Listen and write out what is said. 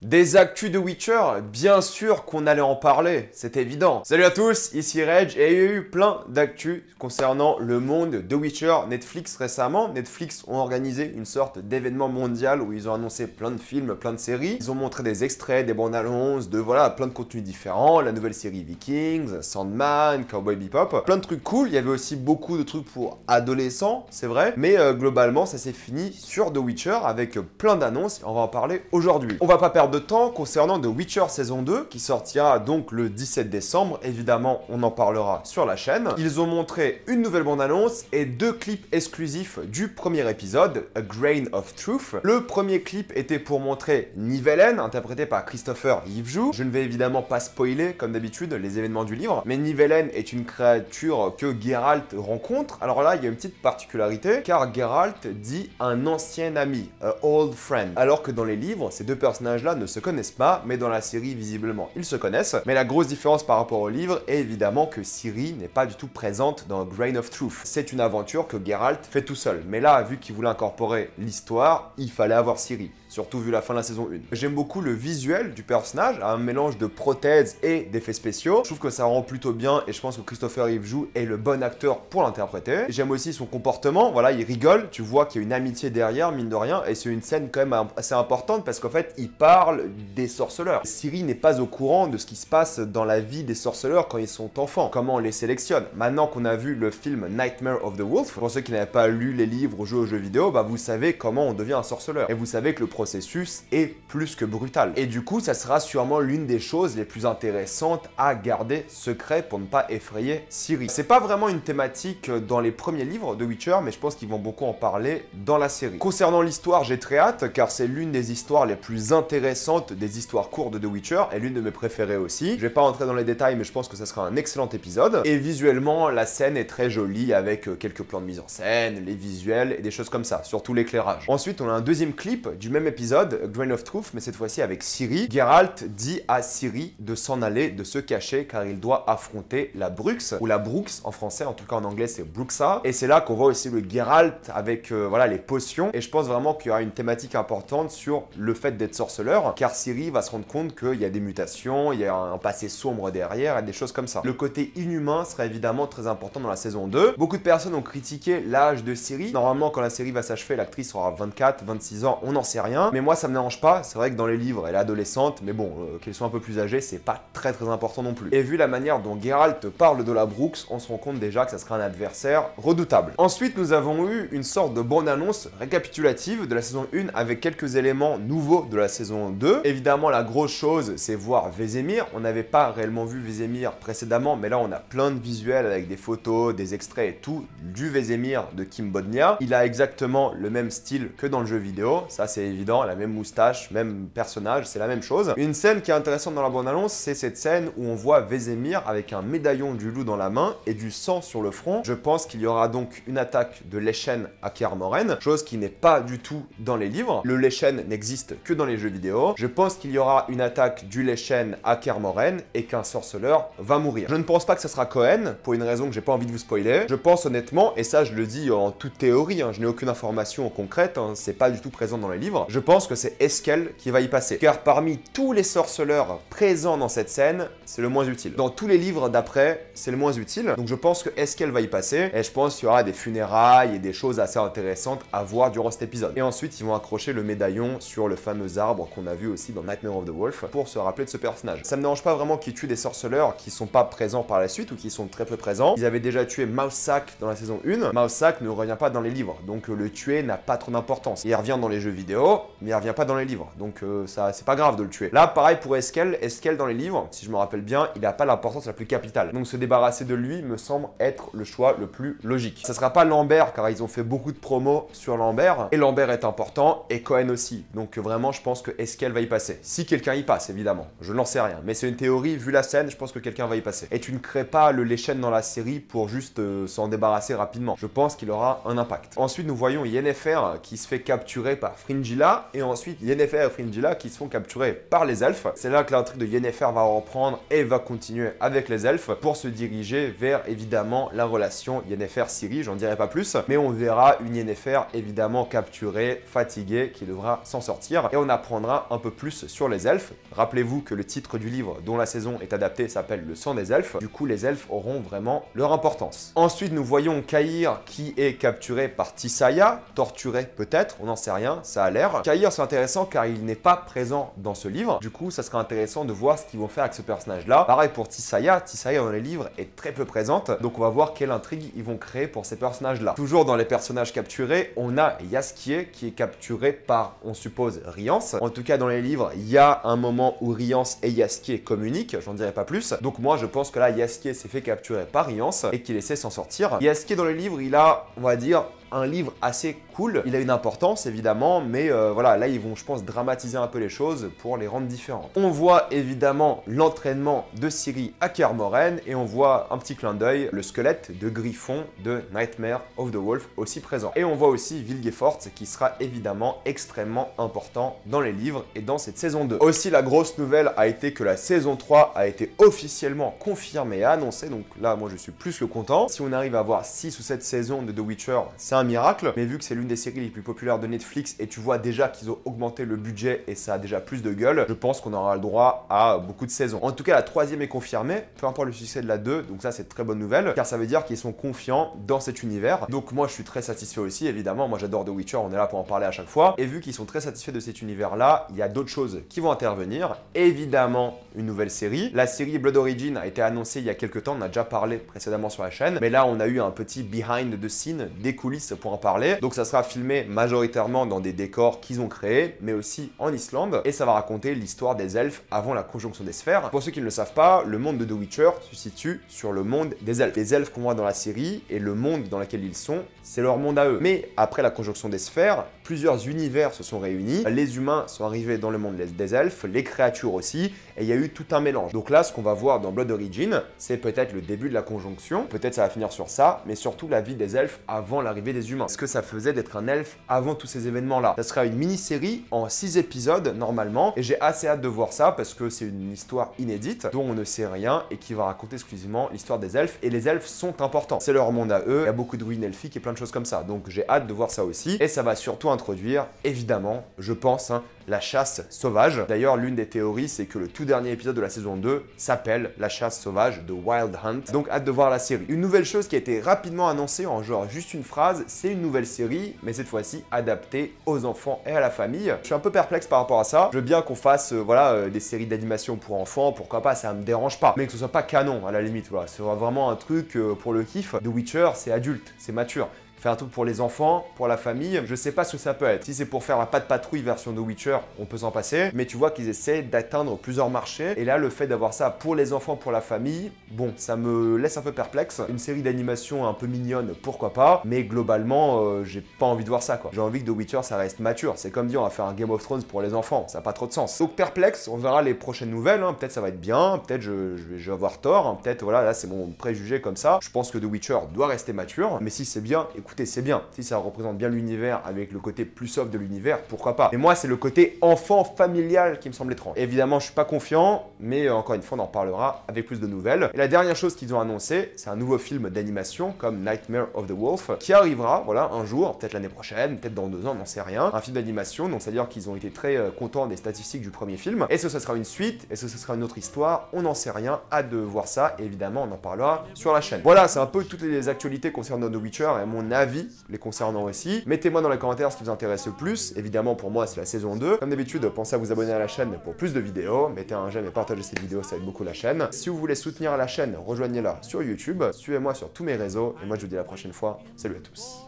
Des actus de Witcher, bien sûr qu'on allait en parler, c'est évident. Salut à tous, ici Reg, et il y a eu plein d'actus concernant le monde de Witcher. Netflix récemment, Netflix ont organisé une sorte d'événement mondial où ils ont annoncé plein de films, plein de séries. Ils ont montré des extraits, des bandes annonces, de voilà, plein de contenus différents, la nouvelle série Vikings, Sandman, Cowboy Bebop, plein de trucs cool. Il y avait aussi beaucoup de trucs pour adolescents, c'est vrai, mais globalement ça s'est fini sur The Witcher avec plein d'annonces, on va en parler aujourd'hui. On va pas perdre de temps concernant The Witcher saison 2 qui sortira donc le 17 décembre. Évidemment, on en parlera sur la chaîne. Ils ont montré une nouvelle bande-annonce et deux clips exclusifs du premier épisode, A Grain of Truth. Le premier clip était pour montrer Nivellen, interprété par Christopher Yvesjoux. Je ne vais évidemment pas spoiler, comme d'habitude, les événements du livre, mais Nivellen est une créature que Geralt rencontre. Alors là, il y a une petite particularité, car Geralt dit un ancien ami, a old friend, alors que dans les livres, ces deux personnages-là ne se connaissent pas, mais dans la série, visiblement, ils se connaissent. Mais la grosse différence par rapport au livre est évidemment que Ciri n'est pas du tout présente dans Grain of Truth. C'est une aventure que Geralt fait tout seul. Mais là, vu qu'il voulait incorporer l'histoire, il fallait avoir Ciri. Surtout vu la fin de la saison 1. J'aime beaucoup le visuel du personnage, un mélange de prothèses et d'effets spéciaux. Je trouve que ça rend plutôt bien et je pense que Christopher Yvesjoux est le bon acteur pour l'interpréter. J'aime aussi son comportement, voilà, il rigole, tu vois qu'il y a une amitié derrière, mine de rien, et c'est une scène quand même assez importante parce qu'en fait, il parle des sorceleurs. Ciri n'est pas au courant de ce qui se passe dans la vie des sorceleurs quand ils sont enfants, comment on les sélectionne. Maintenant qu'on a vu le film Nightmare of the Wolf, pour ceux qui n'avaient pas lu les livres ou joué aux jeux vidéo, bah vous savez comment on devient un sorceleur. Et vous savez que le processus est plus que brutal. Et du coup, ça sera sûrement l'une des choses les plus intéressantes à garder secret pour ne pas effrayer Ciri. C'est pas vraiment une thématique dans les premiers livres de Witcher, mais je pense qu'ils vont beaucoup en parler dans la série. Concernant l'histoire, j'ai très hâte, car c'est l'une des histoires les plus intéressantes des histoires courtes de The Witcher, et l'une de mes préférées aussi. Je vais pas rentrer dans les détails, mais je pense que ça sera un excellent épisode. Et visuellement, la scène est très jolie, avec quelques plans de mise en scène, les visuels, et des choses comme ça, surtout l'éclairage. Ensuite, on a un deuxième clip du même épisode, Grain of Truth, mais cette fois-ci avec Ciri. Geralt dit à Ciri de s'en aller, de se cacher, car il doit affronter la Bruxe, ou la Brooks en français, en tout cas en anglais c'est Bruxa. Et c'est là qu'on voit aussi le Geralt avec voilà, les potions. Et je pense vraiment qu'il y aura une thématique importante sur le fait d'être sorceleur, car Ciri va se rendre compte qu'il y a des mutations, il y a un passé sombre derrière, et des choses comme ça. Le côté inhumain sera évidemment très important dans la saison 2. Beaucoup de personnes ont critiqué l'âge de Ciri. Normalement, quand la série va s'achever, l'actrice aura 24, 26 ans, on n'en sait rien. Mais moi, ça me dérange pas. C'est vrai que dans les livres, elle est adolescente, mais bon, qu'elle soit un peu plus âgée, c'est pas très important non plus. Et vu la manière dont Geralt parle de la Brooks, on se rend compte déjà que ça sera un adversaire redoutable. Ensuite, nous avons eu une sorte de bande-annonce récapitulative de la saison 1 avec quelques éléments nouveaux de la saison 2. Évidemment, la grosse chose, c'est voir Vesemir. On n'avait pas réellement vu Vesemir précédemment, mais là, on a plein de visuels avec des photos, des extraits et tout du Vesemir de Kim Bodnia. Il a exactement le même style que dans le jeu vidéo, ça c'est évident, la même moustache, même personnage, c'est la même chose. Une scène qui est intéressante dans la bande-annonce, c'est cette scène où on voit Vesemir avec un médaillon du loup dans la main et du sang sur le front. Je pense qu'il y aura donc une attaque de Leschen à Kaer Morhen, chose qui n'est pas du tout dans les livres. Le Leschen n'existe que dans les jeux vidéo. Je pense qu'il y aura une attaque du Leschen à Kaer Morhen et qu'un sorceleur va mourir. Je ne pense pas que ce sera Cohen, pour une raison que j'ai pas envie de vous spoiler. Je pense honnêtement, et ça je le dis en toute théorie, je n'ai aucune information concrète, c'est pas du tout présent dans les livres, je pense que c'est Eskel qui va y passer. Car parmi tous les sorceleurs présents dans cette scène, c'est le moins utile. Dans tous les livres d'après, c'est le moins utile. Donc je pense que Eskel va y passer. Et je pense qu'il y aura des funérailles et des choses assez intéressantes à voir durant cet épisode. Et ensuite, ils vont accrocher le médaillon sur le fameux arbre qu'on a vu aussi dans Nightmare of the Wolf pour se rappeler de ce personnage. Ça me dérange pas vraiment qu'ils tuent des sorceleurs qui sont pas présents par la suite ou qui sont très peu présents. Ils avaient déjà tué Mousesack dans la saison 1. Mousesack ne revient pas dans les livres. Donc le tuer n'a pas trop d'importance. Il revient dans les jeux vidéo, mais il revient pas dans les livres. Donc ça, c'est pas grave de le tuer. Là, pareil pour Eskel. Eskel dans les livres, si je me rappelle bien, il n'a pas l'importance la plus capitale. Donc se débarrasser de lui me semble être le choix le plus logique. Ça sera pas Lambert, car ils ont fait beaucoup de promos sur Lambert. Et Lambert est important, et Cohen aussi. Donc vraiment, je pense que Eskel va y passer. Si quelqu'un y passe, évidemment. Je n'en sais rien. Mais c'est une théorie, vu la scène, je pense que quelqu'un va y passer. Et tu ne crées pas le Leschen dans la série pour juste s'en débarrasser rapidement. Je pense qu'il aura un impact. Ensuite, nous voyons Yennefer qui se fait capturer par Fringilla. Fringilla, et ensuite Yennefer et Fringilla qui se font capturer par les elfes. C'est là que l'intrigue de Yennefer va reprendre et va continuer avec les elfes pour se diriger vers évidemment la relation Yennefer-Ciri, j'en dirai pas plus, mais on verra une Yennefer évidemment capturée, fatiguée, qui devra s'en sortir, et on apprendra un peu plus sur les elfes. Rappelez-vous que le titre du livre dont la saison est adaptée s'appelle Le sang des elfes, du coup les elfes auront vraiment leur importance. Ensuite nous voyons Cahir qui est capturé par Tissaia, torturé peut-être, on n'en sait rien, ça a l'air. Cahir c'est intéressant car il n'est pas présent dans ce livre, du coup ça sera intéressant de voir ce qu'ils vont faire avec ce personnage là. Pareil pour Tissaia, Tissaia dans les livres est très peu présente, donc on va voir quelle intrigue ils vont créer pour ces personnages là. Toujours dans les personnages capturés, on a Jaskier qui est capturé par, on suppose, Rience. En tout cas dans les livres, il y a un moment où Rience et Jaskier communiquent, j'en dirai pas plus. Donc moi je pense que là Jaskier s'est fait capturer par Rience et qu'il essaie de s'en sortir. Jaskier dans les livres, il a, on va dire, un livre assez cool. Il a une importance évidemment, mais voilà, là ils vont, je pense, dramatiser un peu les choses pour les rendre différentes. On voit évidemment l'entraînement de Ciri à Kaer Morhen et on voit un petit clin d'œil, le squelette de Griffon de Nightmare of the Wolf aussi présent. Et on voit aussi Vilgefortz qui sera évidemment extrêmement important dans les livres et dans cette saison 2. Aussi la grosse nouvelle a été que la saison 3 a été officiellement confirmée et annoncée, donc là moi je suis plus que content. Si on arrive à avoir 6 ou 7 saisons de The Witcher, c'est un miracle, mais vu que c'est l'une des séries les plus populaires de Netflix et tu vois déjà qu'ils ont augmenté le budget et ça a déjà plus de gueule, je pense qu'on aura le droit à beaucoup de saisons. En tout cas, la troisième est confirmée, peu importe le succès de la 2, donc ça c'est très bonne nouvelle, car ça veut dire qu'ils sont confiants dans cet univers. Donc moi je suis très satisfait aussi, évidemment, moi j'adore The Witcher, on est là pour en parler à chaque fois, et vu qu'ils sont très satisfaits de cet univers-là, il y a d'autres choses qui vont intervenir, évidemment une nouvelle série. La série Blood Origin a été annoncée il y a quelques temps, on a déjà parlé précédemment sur la chaîne, mais là on a eu un petit behind the scene, des coulisses pour en parler. Donc ça sera filmé majoritairement dans des décors qu'ils ont créés, mais aussi en Islande, et ça va raconter l'histoire des elfes avant la conjonction des sphères. Pour ceux qui ne le savent pas, le monde de The Witcher se situe sur le monde des elfes. Les elfes qu'on voit dans la série et le monde dans lequel ils sont, c'est leur monde à eux. Mais après la conjonction des sphères, plusieurs univers se sont réunis. Les humains sont arrivés dans le monde des elfes, les créatures aussi, et il y a eu tout un mélange. Donc là, ce qu'on va voir dans Blood Origin, c'est peut-être le début de la conjonction, peut-être ça va finir sur ça, mais surtout la vie des elfes avant l'arrivée des humains. Ce que ça faisait d'être un elfe avant tous ces événements-là. Ça sera une mini-série en 6 épisodes normalement, et j'ai assez hâte de voir ça parce que c'est une histoire inédite dont on ne sait rien et qui va raconter exclusivement l'histoire des elfes, et les elfes sont importants. C'est leur monde à eux, il y a beaucoup de ruines elfiques et plein de choses comme ça, donc j'ai hâte de voir ça aussi, et ça va surtout introduire, évidemment, je pense, la chasse sauvage. D'ailleurs, l'une des théories, c'est que le tout dernier épisode de la saison 2 s'appelle La chasse sauvage de Wild Hunt. Donc, hâte de voir la série. Une nouvelle chose qui a été rapidement annoncée en genre juste une phrase, c'est une nouvelle série, mais cette fois-ci adaptée aux enfants et à la famille. Je suis un peu perplexe par rapport à ça. Je veux bien qu'on fasse voilà, des séries d'animation pour enfants, pourquoi pas, ça me dérange pas. Mais que ce soit pas canon, à la limite, voilà. C'est vraiment un truc pour le kiff. The Witcher, c'est adulte, c'est mature. Faire un truc pour les enfants, pour la famille, je sais pas ce que ça peut être. Si c'est pour faire la patte patrouille version The Witcher, on peut s'en passer, mais tu vois qu'ils essaient d'atteindre plusieurs marchés, et là le fait d'avoir ça pour les enfants, pour la famille, bon, ça me laisse un peu perplexe. Une série d'animation un peu mignonne, pourquoi pas, mais globalement, j'ai pas envie de voir ça quoi. J'ai envie que The Witcher ça reste mature, c'est comme dire on va faire un Game of Thrones pour les enfants, ça n'a pas trop de sens. Donc perplexe, on verra les prochaines nouvelles, peut-être ça va être bien, peut-être je vais avoir tort, peut-être voilà, là c'est mon préjugé comme ça. Je pense que The Witcher doit rester mature, mais si c'est bien, écoutez, c'est bien. Si ça représente bien l'univers avec le côté plus soft de l'univers, pourquoi pas. Mais moi, c'est le côté enfant familial qui me semble étrange. Évidemment, je suis pas confiant, mais encore une fois, on en parlera avec plus de nouvelles. Et la dernière chose qu'ils ont annoncé, c'est un nouveau film d'animation comme Nightmare of the Wolf qui arrivera, voilà, un jour, peut-être l'année prochaine, peut-être dans 2 ans, on n'en sait rien. Un film d'animation, donc c'est-à-dire qu'ils ont été très contents des statistiques du premier film. Est-ce que ça sera une suite? Est-ce que ce sera une autre histoire? On n'en sait rien. Hâte de voir ça. Et évidemment, on en parlera sur la chaîne. Voilà, c'est un peu toutes les actualités concernant The Witcher et mon avis les concernant aussi. Mettez-moi dans les commentaires ce qui vous intéresse le plus. Évidemment, pour moi, c'est la saison 2. Comme d'habitude, pensez à vous abonner à la chaîne pour plus de vidéos. Mettez un j'aime et partagez cette vidéo, ça aide beaucoup la chaîne. Si vous voulez soutenir la chaîne, rejoignez-la sur YouTube. Suivez-moi sur tous mes réseaux. Et moi, je vous dis à la prochaine fois. Salut à tous.